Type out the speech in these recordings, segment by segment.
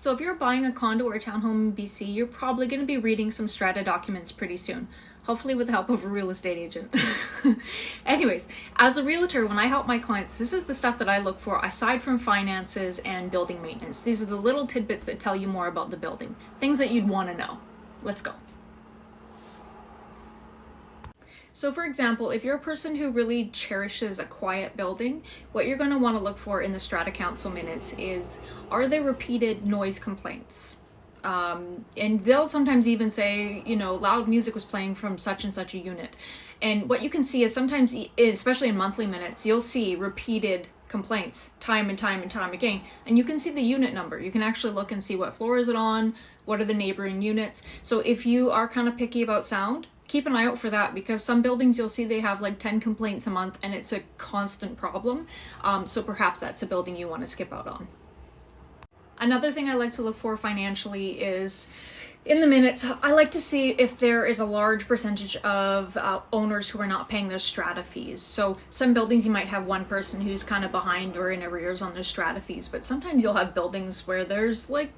So if you're buying a condo or a townhome in BC, you're probably going to be reading some Strata documents pretty soon, hopefully with the help of a real estate agent. Anyways, as a realtor, when I help my clients, this is the stuff that I look for aside from finances and building maintenance. These are the little tidbits that tell you more about the building, things that you'd want to know. Let's go. So for example, if you're a person who really cherishes a quiet building, what you're going to want to look for in the Strata Council minutes is, are there repeated noise complaints? And they'll sometimes even say, you know, loud music was playing from such and such a unit. And what you can see is sometimes, especially in monthly minutes, you'll see repeated complaints time and time and time again. And you can see the unit number. You can actually look and see what floor is it on, what are the neighboring units. So if you are kind of picky about sound, keep an eye out for that, because some buildings you'll see they have like 10 complaints a month and it's a constant problem. So perhaps that's a building you want to skip out on. Another thing I like to look for financially is in the minutes, I like to see if there is a large percentage of owners who are not paying their strata fees. So some buildings you might have one person who's kind of behind or in arrears on their strata fees, but sometimes you'll have buildings where there's like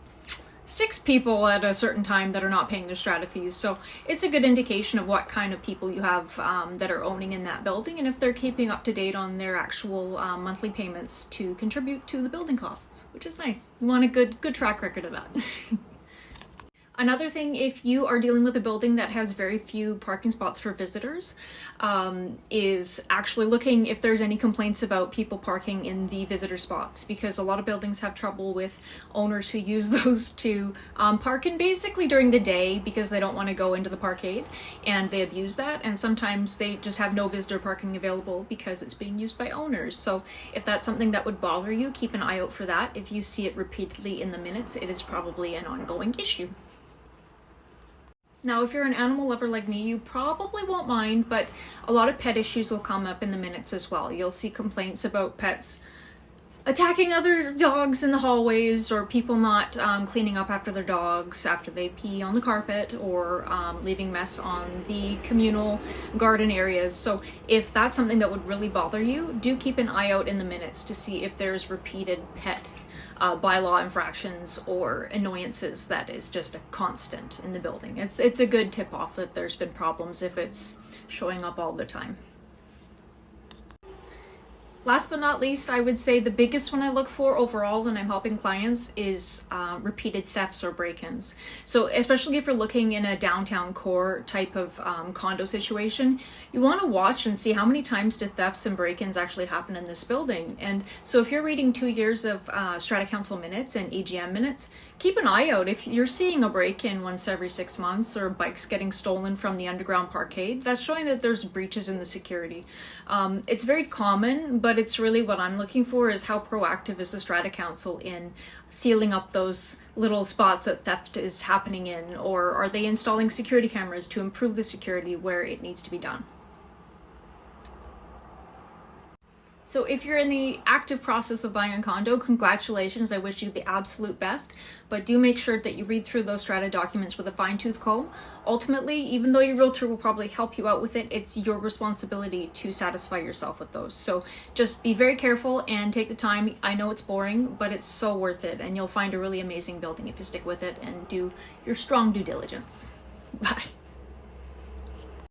6 people at a certain time that are not paying their strata fees. So it's a good indication of what kind of people you have that are owning in that building, and if they're keeping up to date on their actual monthly payments to contribute to the building costs, which is nice. You want a good track record of that. Another thing, if you are dealing with a building that has very few parking spots for visitors, is actually looking if there's any complaints about people parking in the visitor spots, because a lot of buildings have trouble with owners who use those to park in basically during the day because they don't want to go into the parkade, and they abuse that, and sometimes they just have no visitor parking available because it's being used by owners. So if that's something that would bother you, keep an eye out for that. If you see it repeatedly in the minutes, it is probably an ongoing issue. Now, if you're an animal lover like me, you probably won't mind, but a lot of pet issues will come up in the minutes as well. You'll see complaints about pets attacking other dogs in the hallways, or people not cleaning up after their dogs after they pee on the carpet, or leaving mess on the communal garden areas. So if that's something that would really bother you, do keep an eye out in the minutes to see if there's repeated pet bylaw infractions or annoyances that is just a constant in the building. It's a good tip off that there's been problems if it's showing up all the time. Last but not least, I would say the biggest one I look for overall when I'm helping clients is repeated thefts or break-ins. So especially if you're looking in a downtown core type of condo situation, you want to watch and see how many times do thefts and break-ins actually happen in this building. And so if you're reading 2 years of Strata Council minutes and AGM minutes, keep an eye out. If you're seeing a break-in once every 6 months, or bikes getting stolen from the underground parkade, that's showing that there's breaches in the security. It's very common, but it's really what I'm looking for is how proactive is the Strata Council in sealing up those little spots that theft is happening in, or are they installing security cameras to improve the security where it needs to be done. So if you're in the active process of buying a condo, congratulations, I wish you the absolute best, but do make sure that you read through those Strata documents with a fine-tooth comb. Ultimately, even though your realtor will probably help you out with it, it's your responsibility to satisfy yourself with those. So just be very careful and take the time. I know it's boring, but it's so worth it, and you'll find a really amazing building if you stick with it and do your strong due diligence. Bye.